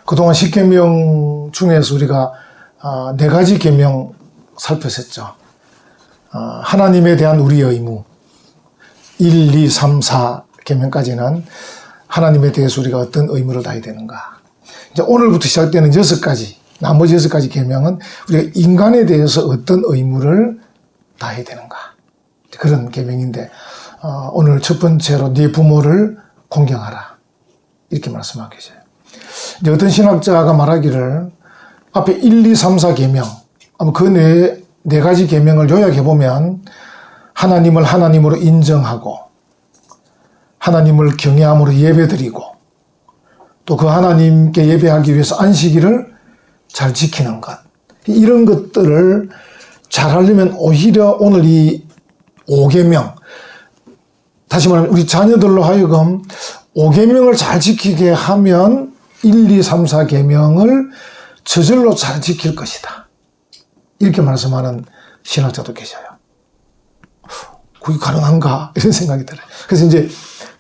그동안 10계명 중에서 우리가 4가지 계명 살폈었죠. 하나님에 대한 우리의 의무 1, 2, 3, 4 계명까지는 하나님에 대해서 우리가 어떤 의무를 다해야 되는가. 이제 오늘부터 시작되는 6가지, 나머지 6가지 계명은 우리가 인간에 대해서 어떤 의무를 다해야 되는가. 그런 계명인데 오늘 첫 번째로 네 부모를 공경하라. 이렇게 말씀하고 계세요. 이제 어떤 신학자가 말하기를 앞에 1, 2, 3, 4 계명, 그 네 가지 계명을 요약해 보면 하나님을 하나님으로 인정하고 하나님을 경외함으로 예배드리고 또 그 하나님께 예배하기 위해서 안식일을 잘 지키는 것, 이런 것들을 잘 하려면 오히려 오늘 이 5계명, 다시 말하면 우리 자녀들로 하여금 5계명을 잘 지키게 하면 1, 2, 3, 4계명을 저절로 잘 지킬 것이다. 이렇게 말씀하는 신학자도 계셔요. 그게 가능한가? 이런 생각이 들어요. 그래서 이제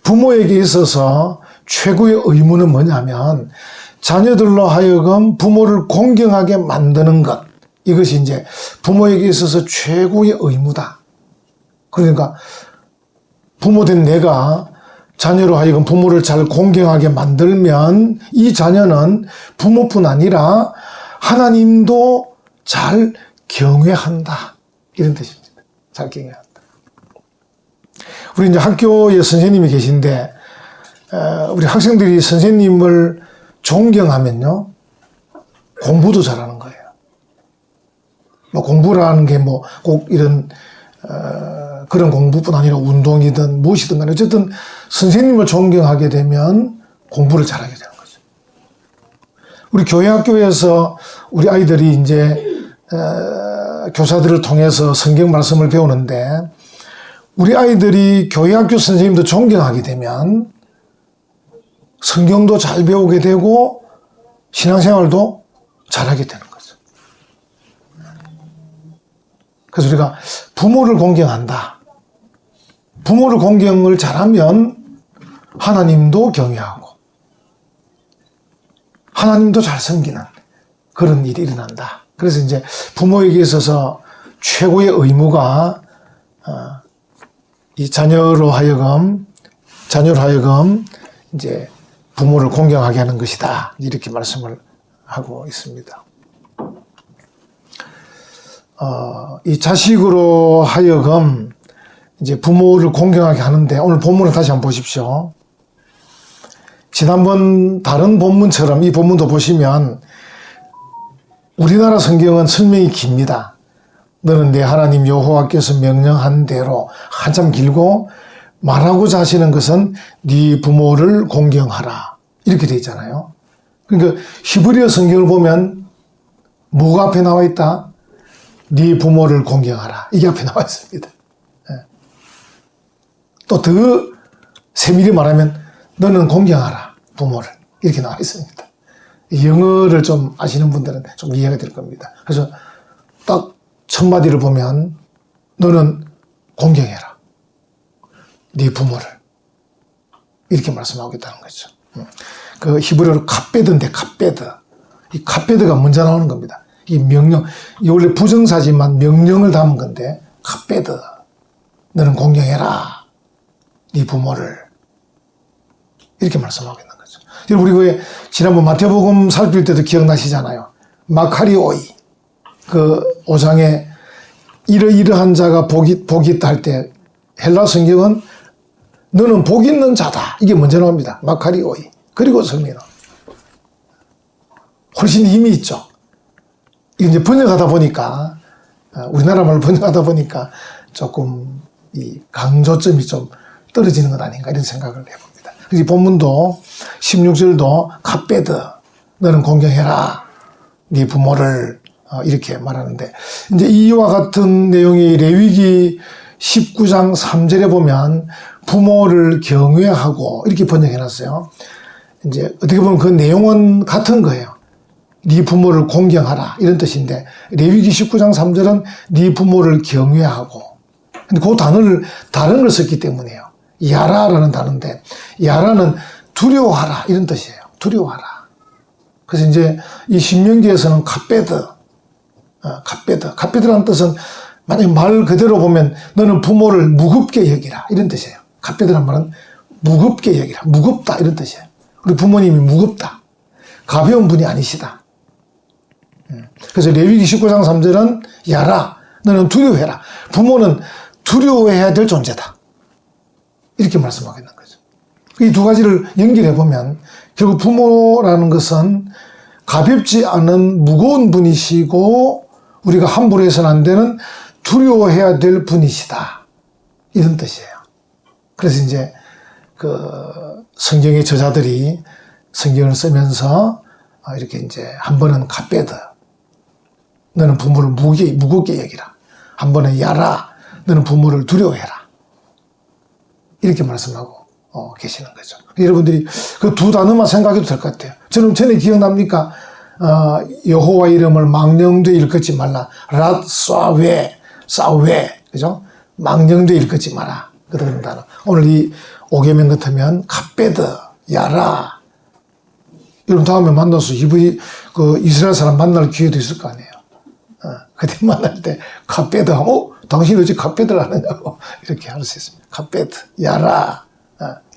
부모에게 있어서 최고의 의무는 뭐냐면 자녀들로 하여금 부모를 공경하게 만드는 것. 이것이 이제 부모에게 있어서 최고의 의무다. 그러니까 부모된 내가 자녀로 하여금 부모를 잘 공경하게 만들면 이 자녀는 부모뿐 아니라 하나님도 잘 경외한다. 이런 뜻입니다. 잘 경외한다. 우리 이제 학교에 선생님이 계신데 우리 학생들이 선생님을 존경하면요 공부도 잘하는 거예요. 뭐 공부라는 게 뭐 꼭 이런 그런 공부뿐 아니라 운동이든 무엇이든 간에 어쨌든 선생님을 존경하게 되면 공부를 잘하게 되는 거죠. 우리 교회 학교에서 우리 아이들이 이제 교사들을 통해서 성경 말씀을 배우는데 우리 아이들이 교회 학교 선생님도 존경하게 되면 성경도 잘 배우게 되고 신앙생활도 잘하게 되는 거죠. 그래서 우리가 부모를 공경한다. 부모를 공경을 잘하면 하나님도 경외하고 하나님도 잘 섬기는 그런 일이 일어난다. 그래서 이제 부모에게 있어서 최고의 의무가 이 자녀로 하여금 이제 부모를 공경하게 하는 것이다. 이렇게 말씀을 하고 있습니다. 이 자식으로 하여금 이제 부모를 공경하게 하는데 오늘 본문을 다시 한번 보십시오. 지난번 다른 본문처럼 이 본문도 보시면 우리나라 성경은 설명이 깁니다. 너는 내 하나님 여호와께서 명령한 대로 한참 길고 말하고자 하시는 것은 네 부모를 공경하라. 이렇게 되어 있잖아요. 그러니까 히브리어 성경을 보면 뭐가 앞에 나와 있다? 네 부모를 공경하라. 이게 앞에 나와 있습니다. 또 더 세밀히 말하면 너는 공경하라. 부모를. 이렇게 나와 있습니다. 영어를 좀 아시는 분들은 좀 이해가 될 겁니다. 그래서 딱 첫 마디를 보면 너는 공경해라. 네 부모를. 이렇게 말씀하고 있다는 거죠. 그 히브리어로 카베드인데 카베드. 이 카베드가 먼저 나오는 겁니다. 이 명령, 이 원래 부정사지만 명령을 담은 건데 카베드. 너는 공경해라. 네 부모를. 이렇게 말씀하고 있는 거죠. 여러분 우리 왜 지난번 마태복음 살필 때도 기억나시잖아요. 마카리오이. 그 5장에 이러이러한 자가 복이 있다 할 때 헬라 성경은 너는 복 있는 자다. 이게 먼저 나옵니다. 마카리오이. 그리고 성민은. 훨씬 힘이 있죠. 이게 이제 번역하다 보니까, 우리나라 말로 번역하다 보니까 조금 이 강조점이 좀 떨어지는 것 아닌가 이런 생각을 해봅니다. 그래서 이 본문도 16절도 카베드. 너는 공경해라. 네 부모를. 이렇게 말하는데, 이제 이와 같은 내용이 레위기 19장 3절에 보면 부모를 경외하고 이렇게 번역해 놨어요. 이제 어떻게 보면 그 내용은 같은 거예요. 네 부모를 공경하라. 이런 뜻인데, 레위기 19장 3절은 네 부모를 경외하고. 근데 그 단어를 다른 걸 썼기 때문에요. 야라라는 단어인데, 야라는 두려워하라. 이런 뜻이에요. 두려워하라. 그래서 이제 이 신명기에서는 카페드라는 뜻은 만약에 말 그대로 보면 너는 부모를 무겁게 여기라 이런 뜻이에요. 카페드란 말은 무겁게 여기라, 무겁다 이런 뜻이에요. 우리 부모님이 무겁다, 가벼운 분이 아니시다. 그래서 레위기 19장 3절은 야라, 너는 두려워해라. 부모는 두려워해야 될 존재다, 이렇게 말씀하고 있는 거죠. 이 두 가지를 연결해 보면 결국 부모라는 것은 가볍지 않은 무거운 분이시고 우리가 함부로 해서는 안 되는 두려워해야 될 분이시다, 이런 뜻이에요. 그래서 이제 그 성경의 저자들이 성경을 쓰면서 이렇게 이제 한 번은 카페드, 너는 부모를 무겁게 여기라. 한 번은 야라, 너는 부모를 두려워해라. 이렇게 말씀하고 계시는 거죠. 여러분들이 그 두 단어만 생각해도 될 것 같아요. 저는 전에 기억납니까? 여호와 이름을 망령되이 일컫지 말라. 랏, 싸웨, 그죠? 망령되이 일컫지 마라. 그런 단어. 오늘 이 5계명 같으면 카페드, 야라. 여러분 다음에 만나서 이분이 그 이스라엘 사람 만날 기회도 있을 거 아니에요. 그때 만날 때 카페드 하고 당신이 어찌 카페드를 하느냐고 이렇게 할 수 있습니다. 카페드, 야라,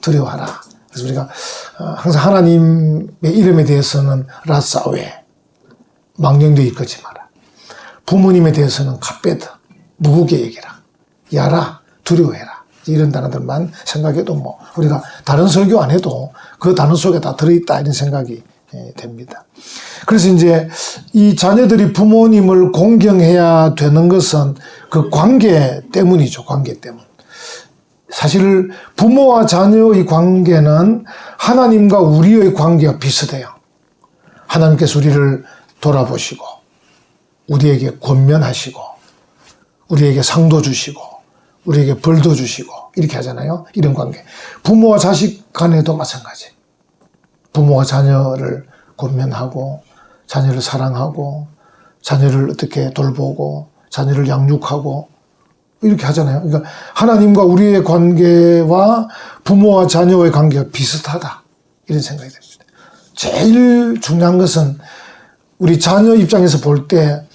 두려워하라. 그래서 우리가 항상 하나님의 이름에 대해서는 라사웨, 망령되이 일컫지 마라. 부모님에 대해서는 카페드, 무겁게 얘기라. 야라, 두려워해라. 이런 단어들만 생각해도 뭐 우리가 다른 설교 안 해도 그 단어 속에 다 들어있다, 이런 생각이 됩니다. 그래서 이제 이 자녀들이 부모님을 공경해야 되는 것은 그 관계 때문이죠. 관계 때문. 사실 부모와 자녀의 관계는 하나님과 우리의 관계와 비슷해요. 하나님께서 우리를 돌아보시고 우리에게 권면하시고 우리에게 상도 주시고 우리에게 벌도 주시고 이렇게 하잖아요. 이런 관계. 부모와 자식 간에도 마찬가지. 부모가 자녀를 권면하고 자녀를 사랑하고 자녀를 어떻게 돌보고 자녀를 양육하고 이렇게 하잖아요. 그러니까 하나님과 우리의 관계와 부모와 자녀의 관계가 비슷하다, 이런 생각이 듭니다. 제일 중요한 것은 우리 자녀 입장에서 볼 때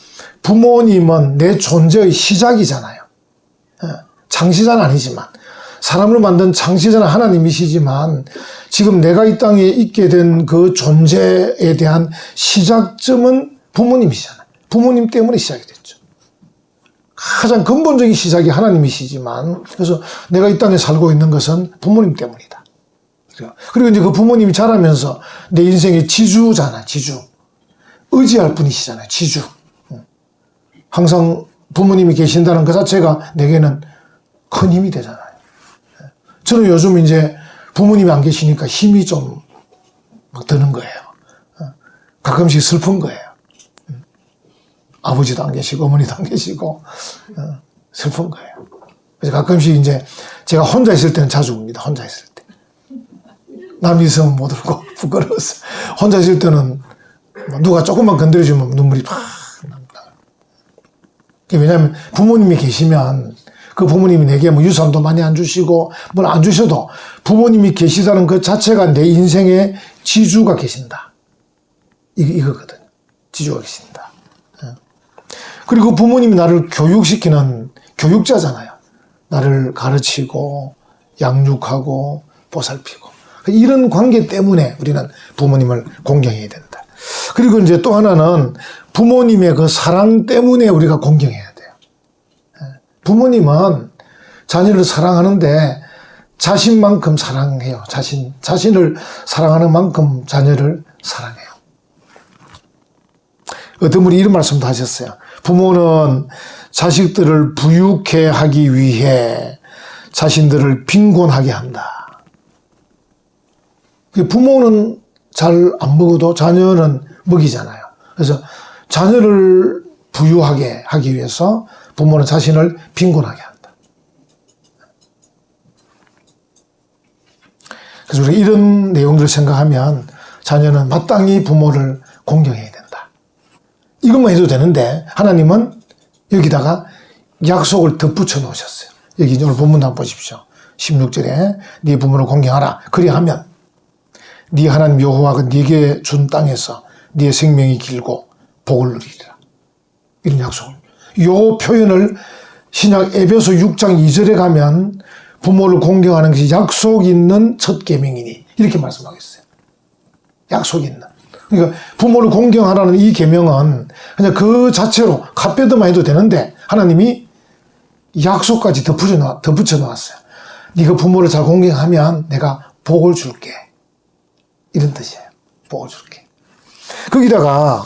부모님은 내 존재의 시작이잖아요. 창시자는 아니지만, 사람을 만든 창시자는 하나님이시지만 지금 내가 이 땅에 있게 된 그 존재에 대한 시작점은 부모님이시잖아요. 부모님 때문에 시작이 됐죠. 가장 근본적인 시작이 하나님이시지만, 그래서 내가 이 땅에 살고 있는 것은 부모님 때문이다. 그리고 이제 그 부모님이 자라면서 내 인생의 지주잖아, 지주. 의지할 분이시잖아요, 지주. 항상 부모님이 계신다는 것 자체가 내게는 큰 힘이 되잖아요. 저는 요즘 이제 부모님이 안 계시니까 힘이 좀 막 드는 거예요. 가끔씩 슬픈 거예요. 아버지도 안 계시고 어머니도 안 계시고 슬픈 거예요. 그래서 가끔씩 이제 제가 혼자 있을 때는 자주 웁니다. 혼자 있을 때. 남이 있으면 못 울고 부끄러워서. 혼자 있을 때는 누가 조금만 건드려주면 눈물이 팍 납니다. 왜냐하면 부모님이 계시면 그 부모님이 내게 뭐 유산도 많이 안 주시고 뭘 안 주셔도 부모님이 계시다는 그 자체가 내 인생의 지주가 계신다. 이거거든요. 지주가 계신다. 그리고 부모님이 나를 교육시키는 교육자잖아요. 나를 가르치고 양육하고 보살피고. 이런 관계 때문에 우리는 부모님을 공경해야 된다. 그리고 이제 또 하나는 부모님의 그 사랑 때문에 우리가 공경해야 돼요. 부모님은 자녀를 사랑하는데 자신만큼 사랑해요. 자신을 사랑하는 만큼 자녀를 사랑해요. 어떤 분이 이런 말씀도 하셨어요. 부모는 자식들을 부유케 하기 위해 자신들을 빈곤하게 한다. 부모는 잘 안 먹어도 자녀는 먹이잖아요. 그래서 자녀를 부유하게 하기 위해서 부모는 자신을 빈곤하게 한다. 그래서 우리가 이런 내용들을 생각하면 자녀는 마땅히 부모를 공경해야 된다. 이것만 해도 되는데 하나님은 여기다가 약속을 덧붙여 놓으셨어요. 여기 오늘 본문도 한번 보십시오. 16절에 네 부모를 공경하라. 그리하면 네 하나님 여호와가 네게 준 땅에서 네 생명이 길고 복을 누리리라. 이런 약속을. 요 표현을 신약 에베소 6장 2절에 가면 부모를 공경하는 것이 약속 있는 첫 계명이니 이렇게 말씀하겠어요. 약속 있는. 그러니까 부모를 공경하라는 이 계명은 그냥 그 자체로 값배드만 해도 되는데 하나님이 약속까지 덧붙여 놓았어요. 네가 부모를 잘 공경하면 내가 복을 줄게. 이런 뜻이에요. 복을 줄게. 거기다가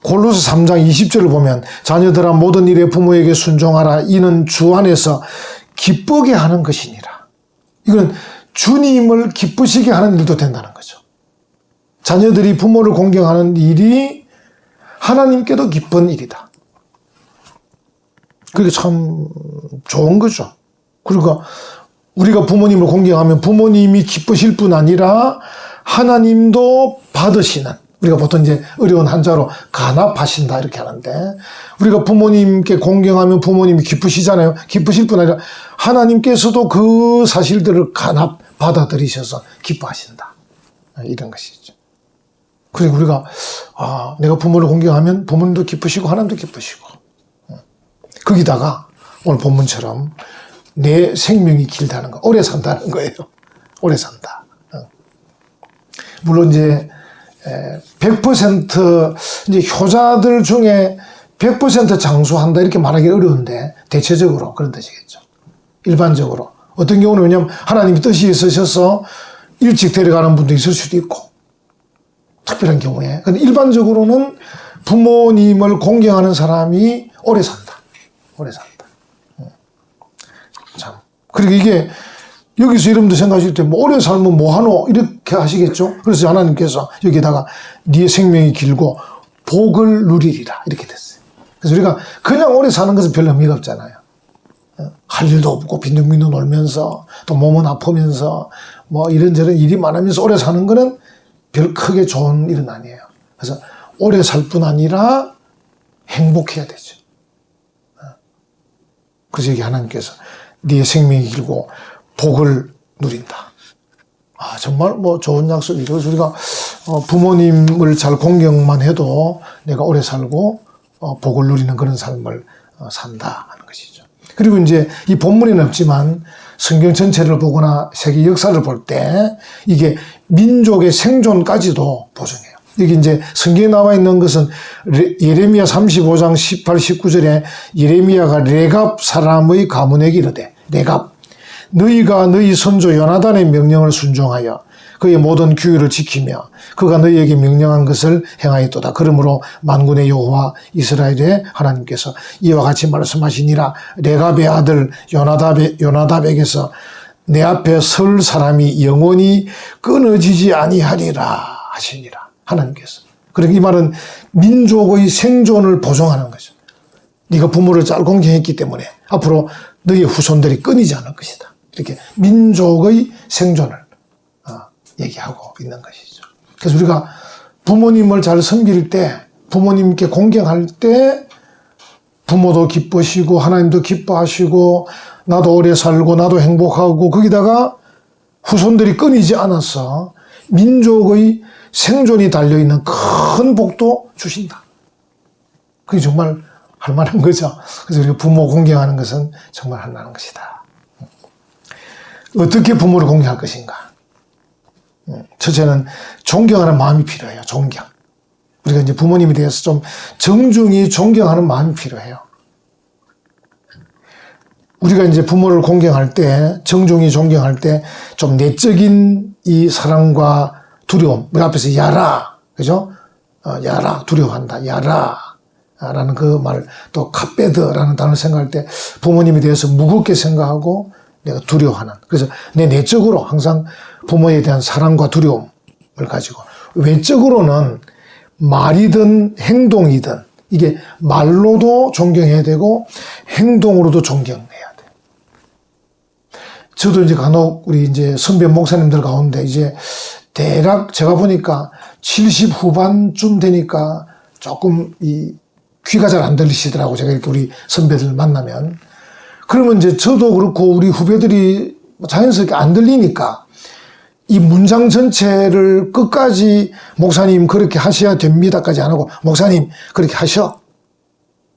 골로새 3장 20절을 보면 자녀들아 모든 일에 부모에게 순종하라. 이는 주 안에서 기쁘게 하는 것이니라. 이건 주님을 기쁘시게 하는 일도 된다는 거죠. 자녀들이 부모를 공경하는 일이 하나님께도 기쁜 일이다. 그게 참 좋은 거죠. 그러니까 우리가 부모님을 공경하면 부모님이 기쁘실 뿐 아니라 하나님도 받으시는, 우리가 보통 이제 어려운 한자로 간합하신다 이렇게 하는데, 우리가 부모님께 공경하면 부모님이 기쁘시잖아요. 기쁘실 뿐 아니라 하나님께서도 그 사실들을 간합 받아들이셔서 기뻐하신다. 이런 것이죠. 그리고 우리가 내가 부모를 공경하면 부모님도 기쁘시고 하나님도 기쁘시고, 거기다가 오늘 본문처럼 내 생명이 길다는 거, 오래 산다는 거예요. 오래 산다. 물론 이제 100% 이제 효자들 중에 100% 장수한다 이렇게 말하기 어려운데 대체적으로 그런 뜻이겠죠. 일반적으로 어떤 경우는 왜냐하면 하나님의 뜻이 있으셔서 일찍 데려가는 분도 있을 수도 있고 특별한 경우에. 근데 일반적으로는 부모님을 공경하는 사람이 오래 산다. 오래 산다. 참. 그리고 이게 여기서 여러분들 생각하실 때 뭐 오래 살면 뭐하노 이렇게 하시겠죠. 그래서 하나님께서 여기다가 네 생명이 길고 복을 누리리라 이렇게 됐어요. 그래서 우리가 그냥 오래 사는 것은 별 의미가 없잖아요. 할 일도 없고 빈둥빈둥 놀면서 또 몸은 아프면서 뭐 이런저런 일이 많으면서 오래 사는 거는 별 크게 좋은 일은 아니에요. 그래서 오래 살 뿐 아니라 행복해야 되죠. 그래서 여기 하나님께서 네 생명이 길고 복을 누린다. 정말 뭐 좋은 약속이죠. 그래서 우리가 부모님을 잘 공경만 해도 내가 오래 살고 복을 누리는 그런 삶을 산다 하는 것이죠. 그리고 이제 이 본문에는 없지만 성경 전체를 보거나 세계 역사를 볼 때 이게 민족의 생존까지도 보증해요. 여기 이제 성경에 나와 있는 것은 예레미야 35장 18, 19절에 예레미야가 레갑 사람의 가문에게 이르되, 레갑, 너희가 너희 선조 요나단의 명령을 순종하여 그의 모든 규율을 지키며 그가 너희에게 명령한 것을 행하였도다. 그러므로 만군의 여호와 이스라엘의 하나님께서 이와 같이 말씀하시니라. 레갑의 아들 요나답에게서 내 앞에 설 사람이 영원히 끊어지지 아니하리라 하시니라. 하나님께서. 그러니까 이 말은 민족의 생존을 보장하는 거죠. 네가 부모를 잘 공경했기 때문에 앞으로 너희의 후손들이 끊이지 않을 것이다. 이렇게 민족의 생존을 얘기하고 있는 것이죠. 그래서 우리가 부모님을 잘 섬길 때, 부모님께 공경할 때 부모도 기쁘시고 하나님도 기뻐하시고 나도 오래 살고 나도 행복하고 거기다가 후손들이 끊이지 않아서 민족의 생존이 달려있는 큰 복도 주신다. 그게 정말 할 만한 거죠. 그래서 우리가 부모 공경하는 것은 정말 할 만한 것이다. 어떻게 부모를 공경할 것인가? 첫째는 존경하는 마음이 필요해요. 존경. 우리가 이제 부모님에 대해서 좀 정중히 존경하는 마음이 필요해요. 우리가 이제 부모를 공경할 때, 정중히 존경할 때 좀 내적인 이 사랑과 두려움, 우리 앞에서 야라, 그죠? 야라, 두려워한다, 야라 라는 그 말, 또 카페드라는 단어를 생각할 때 부모님에 대해서 무겁게 생각하고 내가 두려워하는, 그래서 내 내적으로 항상 부모에 대한 사랑과 두려움을 가지고, 외적으로는 말이든 행동이든 이게 말로도 존경해야 되고 행동으로도 존경해야 돼. 저도 이제 간혹 우리 이제 선배 목사님들 가운데 이제 대략 제가 보니까 70 후반쯤 되니까 조금 이 귀가 잘 안 들리시더라고. 제가 이렇게 우리 선배들 만나면. 그러면 이제 저도 그렇고 우리 후배들이 자연스럽게 안 들리니까 이 문장 전체를 끝까지 목사님 그렇게 하셔야 됩니다까지 안 하고 목사님 그렇게 하셔.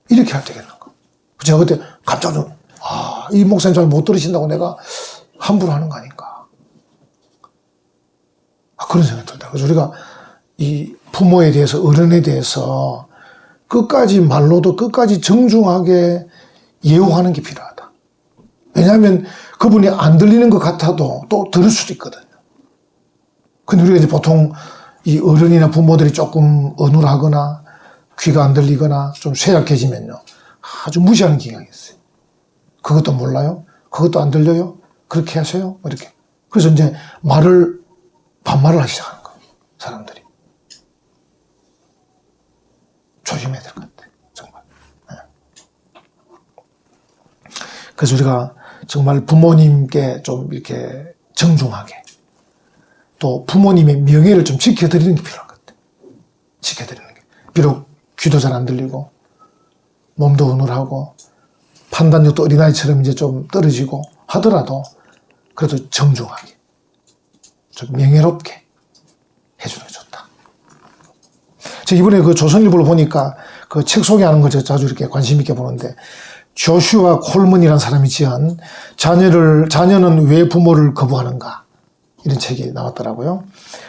이렇게 할 때겠는가. 제가 그때 깜짝 놀랐어요. 이 목사님 잘 못 들으신다고 내가 함부로 하는 거 아닌가. 그런 생각이 들다. 그래서 우리가 이 부모에 대해서, 어른에 대해서 끝까지 말로도 끝까지 정중하게 예우하는 게 필요하다. 왜냐하면 그분이 안 들리는 것 같아도 또 들을 수도 있거든요. 근데 우리가 이제 보통 이 어른이나 부모들이 조금 어눌하거나 귀가 안 들리거나 좀 쇠약해지면요. 아주 무시하는 경향이 있어요. 그것도 몰라요? 그것도 안 들려요? 그렇게 하세요? 이렇게. 그래서 이제 반말을 하기 시작하는 거예요. 사람들이. 조심해야 될 것 같아요. 정말. 네. 그래서 우리가 정말 부모님께 좀 이렇게 정중하게 또 부모님의 명예를 좀 지켜드리는 게 필요한 것 같아요. 지켜드리는 게. 비록 귀도 잘 안 들리고 몸도 어눌하고 판단력도 어린아이처럼 이제 좀 떨어지고 하더라도 그래도 정중하게 좀 명예롭게 해주는 게 좋다. 제가 이번에 그 조선일보를 보니까 그 책 소개하는 거 제가 자주 이렇게 관심 있게 보는데 조슈아 콜먼이라는 사람이 지은 자녀는 왜 부모를 거부하는가 이런 책이 나왔더라고요.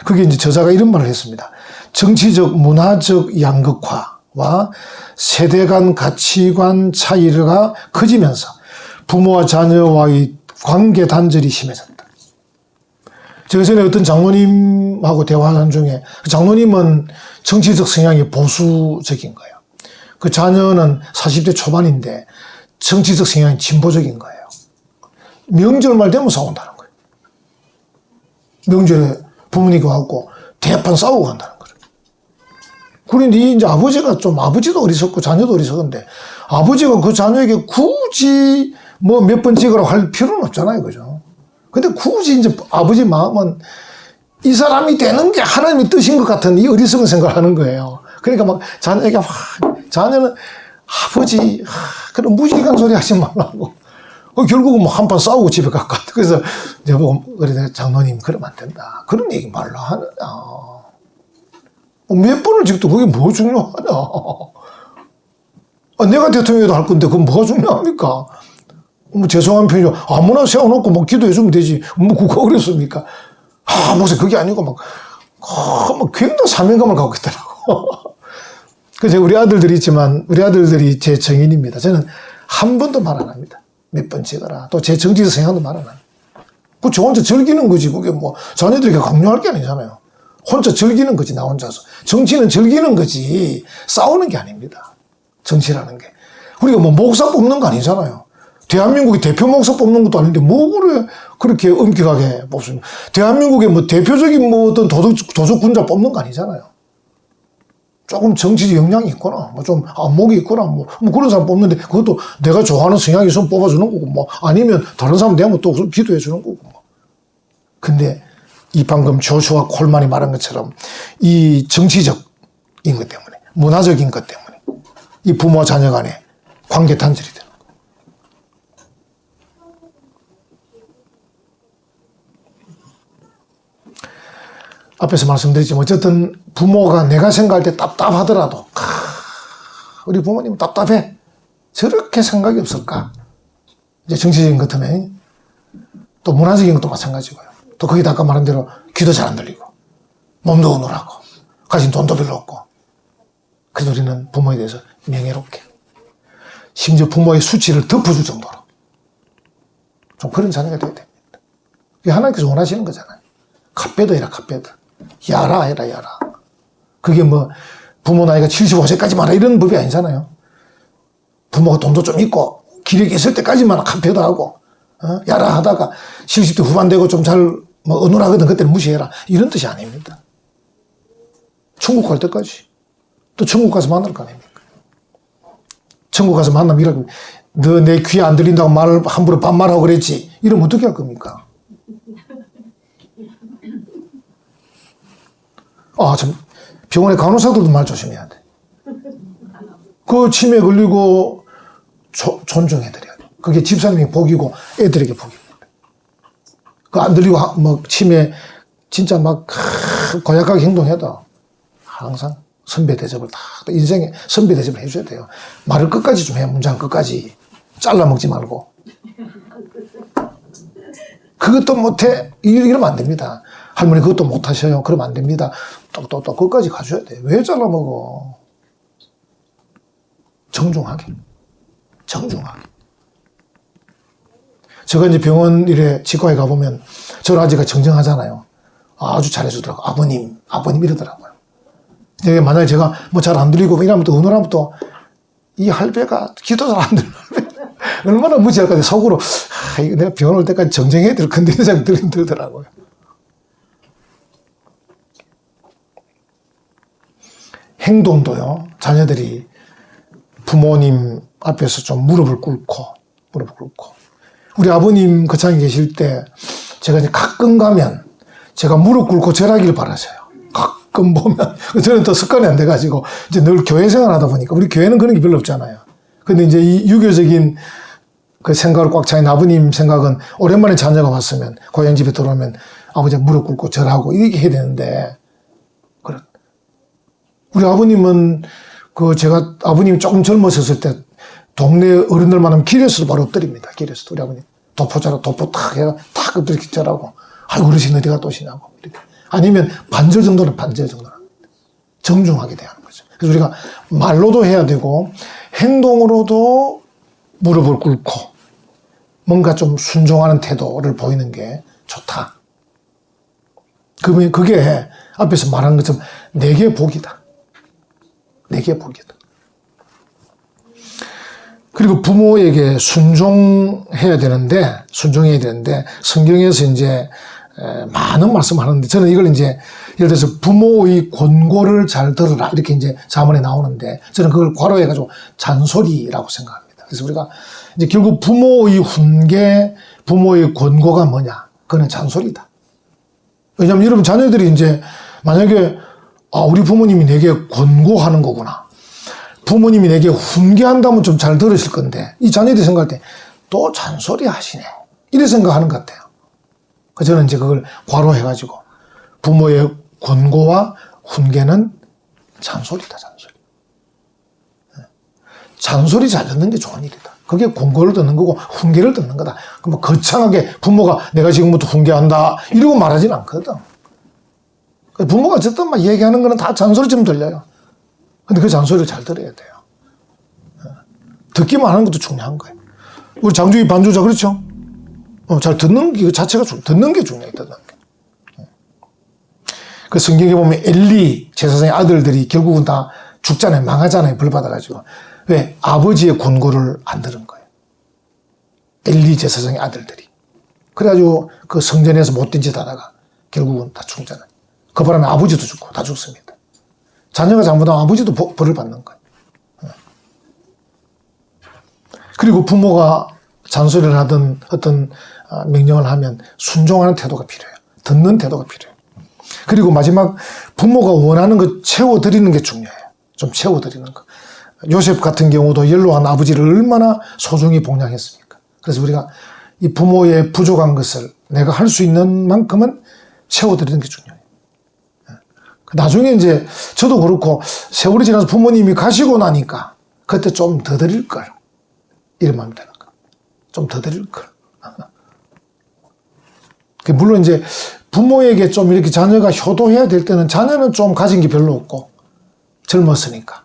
그게 이제 저자가 이런 말을 했습니다. 정치적 문화적 양극화와 세대 간 가치관 차이가 커지면서 부모와 자녀와의 관계 단절이 심해졌다. 제가 전에 어떤 장로님하고 대화한 중에 그 장로님은 정치적 성향이 보수적인 거예요. 그 자녀는 40대 초반인데 정치적 성향이 진보적인 거예요. 명절말 되면 싸운다는 거예요. 명절에 부모님과 하고 대판 싸우고 간다는 거예요. 그런데 이제 아버지도 어리석고 자녀도 어리석은데 아버지가 그 자녀에게 굳이 뭐 몇 번 찍으라고 할 필요는 없잖아요. 그죠? 근데 굳이 이제 아버지 마음은 이 사람이 되는 게 하나님의 뜻인 것 같은 이 어리석은 생각을 하는 거예요. 그러니까 막 자녀에게 자녀는 아버지 그런 무식한 소리 하지 말라고. 결국은 뭐 한판 싸우고 집에 갔고. 그래서 내가 보고 그래 장로님 그러면 안 된다. 그런 얘기 말라 하느냐. 몇 번을 찍도 그게 뭐 중요하냐. 내가 대통령도 할 건데 그건 뭐가 중요합니까? 뭐 죄송한 표현이죠. 아무나 세워놓고 뭐 기도해주면 되지. 뭐 그거 어렵습니까? 목사 그게 아니고 막 굉장히 사명감을 갖고 있더라고. 그래서 우리 아들들이 있지만 우리 아들들이 제 정인입니다. 저는 한 번도 말 안 합니다. 몇 번 찍어라. 또 제 정치적 생각도 말 안 합니다. 저 혼자 즐기는 거지. 그게 뭐 자녀들에게 강요할 게 아니잖아요. 혼자 즐기는 거지, 나 혼자서. 정치는 즐기는 거지 싸우는 게 아닙니다. 정치라는 게. 우리가 뭐 목사 뽑는 거 아니잖아요. 대한민국이 대표 목사 뽑는 것도 아닌데 뭐 그렇게 엄격하게 뽑습니까? 대한민국의 뭐 대표적인 뭐 어떤 도적군자 뽑는 거 아니잖아요. 조금 정치적 역량이 있거나 뭐 좀 안목이 있거나 뭐 그런 사람 뽑는데 그것도 내가 좋아하는 성향이 있으면 뽑아주는 거고 뭐 아니면 다른 사람 되면 또 기도해 주는 거고 뭐. 근데 이 방금 조슈아 콜만이 말한 것처럼 이 정치적인 것 때문에 문화적인 것 때문에 이 부모와 자녀 간의 관계 단절이 되는 거예요. 앞에서 말씀드렸지만 어쨌든 부모가 내가 생각할 때 답답하더라도 우리 부모님은 답답해. 저렇게 생각이 없을까? 이제 정치적인 것 때문에 또 문화적인 것도 마찬가지고요. 또 거기다 아까 말한 대로 귀도 잘 안 들리고 몸도 어눌하고 가진 돈도 별로 없고 그래서 우리는 부모에 대해서 명예롭게 심지어 부모의 수치를 덮어줄 정도로 좀 그런 자녀가 되어야 됩니다. 그게 하나님께서 원하시는 거잖아요. 갓배드 해라 갓배드. 야라 해라 야라. 그게 뭐 부모 나이가 75세까지만 하라 이런 법이 아니잖아요. 부모가 돈도 좀 있고 기력이 있을 때까지만 갓배드 하고 야라 하다가 70대 후반 되고 좀 잘 뭐 어눌하거든 그때는 무시해라 이런 뜻이 아닙니다. 천국 갈 때까지 또 천국 가서 만날 거 아닙니까? 천국 가서 만나면 이라고 너 내 귀 안 들린다고 말을 함부로 반말하고 그랬지 이러면 어떻게 할 겁니까? 참 병원에 간호사들도 말 조심해야 돼. 그 치매 걸리고 존중해드려야 돼. 그게 집사님이 복이고 애들에게 복입니다. 그 안 들리고 뭐 치매 진짜 막 고약하게 행동해도 항상 선배 대접을 다, 인생에 선배 대접을 해줘야 돼요. 말을 끝까지 좀 해, 문장 끝까지. 잘라 먹지 말고. 그것도 못해. 이러면 안 됩니다. 할머니 그것도 못하셔요. 그러면 안 됩니다. 또 끝까지 가줘야 돼. 왜 잘라 먹어? 정중하게. 제가 이제 병원 일에 치과에 가보면 저를 아직은 정정하잖아요. 아주 잘해주더라고. 아버님 이러더라고요. 만약에 제가 뭐 잘 안 들리고 이러면 또 어느 날부터 또 이 할배가 기도 잘 안 들는 할배. 얼마나 무지할까. 속으로, 이거 내가 병원 올 때까지 정정해야 될 건데, 생각이 들더라고요. 행동도요, 자녀들이 부모님 앞에서 좀 무릎을 꿇고. 우리 아버님 거창에 계실 때, 제가 이제 가끔 가면, 제가 무릎 꿇고 절하기를 바라셔요. 가끔 보면. 저는 또 습관이 안 돼가지고, 이제 늘 교회 생활 하다 보니까, 우리 교회는 그런 게 별로 없잖아요. 근데 이제 이 유교적인 그 생각을 꽉 차인 아버님 생각은 오랜만에 자녀가 왔으면, 고향 집에 들어오면 아버지가 무릎 꿇고 절하고 이렇게 해야 되는데, 우리 아버님은 제가 아버님이 조금 젊으셨을 때 동네 어른들 만나면 길에서도 바로 엎드립니다. 길에서도 우리 아버님. 도포 탁 해서 탁 엎드려 절하고, 아이고, 어르신 어디 갔다 오시냐고. 이렇게. 아니면 반절 정도는. 정중하게 대하는 거죠. 그래서 우리가 말로도 해야 되고, 행동으로도 무릎을 꿇고, 뭔가 좀 순종하는 태도를 보이는 게 좋다. 그게 앞에서 말한 것처럼 내게 복이다. 그리고 부모에게 순종해야 되는데, 성경에서 이제 많은 말씀을 하는데, 저는 이걸 이제 예를 들어서 부모의 권고를 잘 들으라 이렇게 이제 자문에 나오는데, 저는 그걸 괄호해가지고 잔소리라고 생각합니다. 그래서 우리가 이제 결국 부모의 훈계, 부모의 권고가 뭐냐? 그거는 잔소리다. 왜냐하면 여러분 자녀들이 이제 만약에 우리 부모님이 내게 권고하는 거구나. 부모님이 내게 훈계한다면 좀 잘 들으실 건데, 이 자녀들이 생각할 때 또 잔소리 하시네. 이렇게 생각하는 것 같아요. 그래서 저는 이제 그걸 괄호해가지고 부모의 권고와 훈계는 잔소리다. 잔소리 잘 듣는 게 좋은 일이다. 그게 권고를 듣는 거고 훈계를 듣는 거다. 그럼 거창하게 부모가 내가 지금부터 훈계한다 이러고 말하지는 않거든. 부모가 어쨌든 막 얘기하는 거는 다 잔소리처럼 들려요. 근데 그 잔소리를 잘 들어야 돼요. 듣기만 하는 것도 중요한 거예요. 우리 장주희 반주자 그렇죠? 잘 듣는 게 자체가 듣는 게 중요해요. 듣는 게. 그 성경에 보면 엘리 제사장의 아들들이 결국은 다 죽잖아요. 망하잖아요. 벌 받아가지고. 왜? 아버지의 권고를 안 들은 거예요. 엘리 제사장의 아들들이. 그래가지고 그 성전에서 못된 짓 하다가 결국은 다 죽잖아요. 그 바람에 아버지도 죽고 다 죽습니다. 자녀가 잘못하면 아버지도 벌을 받는 거예요. 그리고 부모가 잔소리를 하든 어떤 명령을 하면 순종하는 태도가 필요해요. 듣는 태도가 필요해요. 그리고 마지막 부모가 원하는 것 채워드리는 게 중요해요. 좀 채워드리는 거. 요셉 같은 경우도 연로한 아버지를 얼마나 소중히 봉양했습니까? 그래서 우리가 이 부모의 부족한 것을 내가 할 수 있는 만큼은 채워드리는 게 중요해요. 나중에 이제 저도 그렇고 세월이 지나서 부모님이 가시고 나니까 그때 좀 더 드릴 걸. 이런 마음이 드는 거. 좀 더 드릴 걸. 물론 이제 부모에게 좀 이렇게 자녀가 효도해야 될 때는 자녀는 좀 가진 게 별로 없고 젊었으니까.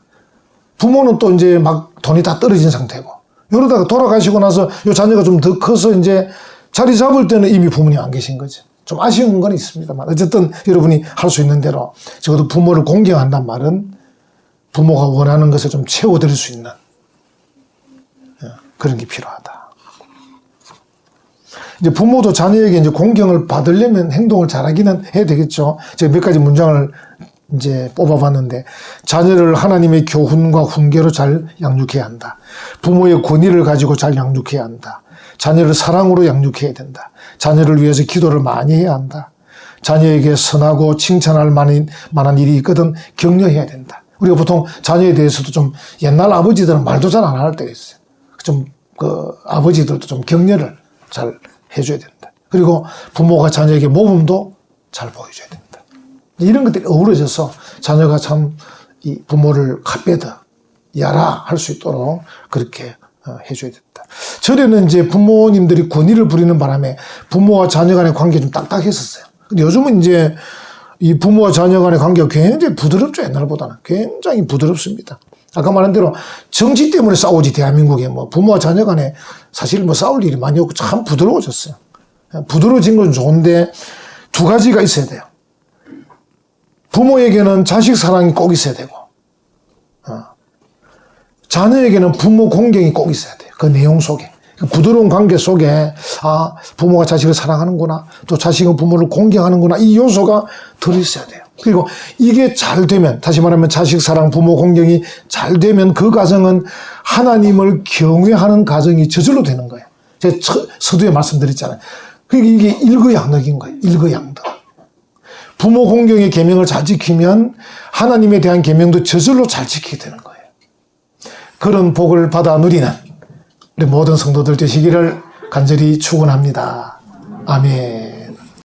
부모는 또 이제 막 돈이 다 떨어진 상태고. 이러다가 돌아가시고 나서 요 자녀가 좀 더 커서 이제 자리 잡을 때는 이미 부모님 안 계신 거죠. 좀 아쉬운 건 있습니다만. 어쨌든 여러분이 할 수 있는 대로 적어도 부모를 공경한단 말은 부모가 원하는 것을 좀 채워드릴 수 있는 그런 게 필요하다. 이제 부모도 자녀에게 이제 공경을 받으려면 행동을 잘하기는 해야 되겠죠. 제가 몇 가지 문장을 이제 뽑아봤는데, 자녀를 하나님의 교훈과 훈계로 잘 양육해야 한다. 부모의 권위를 가지고 잘 양육해야 한다. 자녀를 사랑으로 양육해야 된다. 자녀를 위해서 기도를 많이 해야 한다. 자녀에게 선하고 칭찬할 만한 일이 있거든 격려해야 된다. 우리가 보통 자녀에 대해서도 좀 옛날 아버지들은 말도 잘 안 할 때가 있어요. 좀 아버지들도 좀 격려를 잘 해줘야 된다. 그리고 부모가 자녀에게 모범도 잘 보여줘야 됩니다. 이런 것들이 어우러져서 자녀가 참 이 부모를 카페다, 야라 할 수 있도록 그렇게 해줘야 됩니다. 전에는 이제 부모님들이 권위를 부리는 바람에 부모와 자녀 간의 관계가 좀 딱딱했었어요. 근데 요즘은 이제 이 부모와 자녀 간의 관계가 굉장히 부드럽죠. 옛날보다는. 굉장히 부드럽습니다. 아까 말한 대로 정치 때문에 싸우지, 대한민국에 뭐 부모와 자녀 간에 사실 뭐 싸울 일이 많이 없고 참 부드러워졌어요. 부드러워진 건 좋은데 두 가지가 있어야 돼요. 부모에게는 자식 사랑이 꼭 있어야 되고, 자녀에게는 부모 공경이 꼭 있어야 돼요. 그 내용 속에. 그 부드러운 관계 속에, 아, 부모가 자식을 사랑하는구나, 또 자식은 부모를 공경하는구나, 이 요소가 들어있어야 돼요. 그리고 이게 잘 되면, 다시 말하면 자식 사랑, 부모 공경이 잘 되면 그 가정은 하나님을 경외하는 가정이 저절로 되는 거예요. 제가 서두에 말씀드렸잖아요. 그러니까 이게 일거양득인 거예요. 일거양득. 부모 공경의 계명을 잘 지키면 하나님에 대한 계명도 저절로 잘 지키게 되는 거예요. 그런 복을 받아 누리는 우리 모든 성도들 되시기를 간절히 축원합니다. 아멘.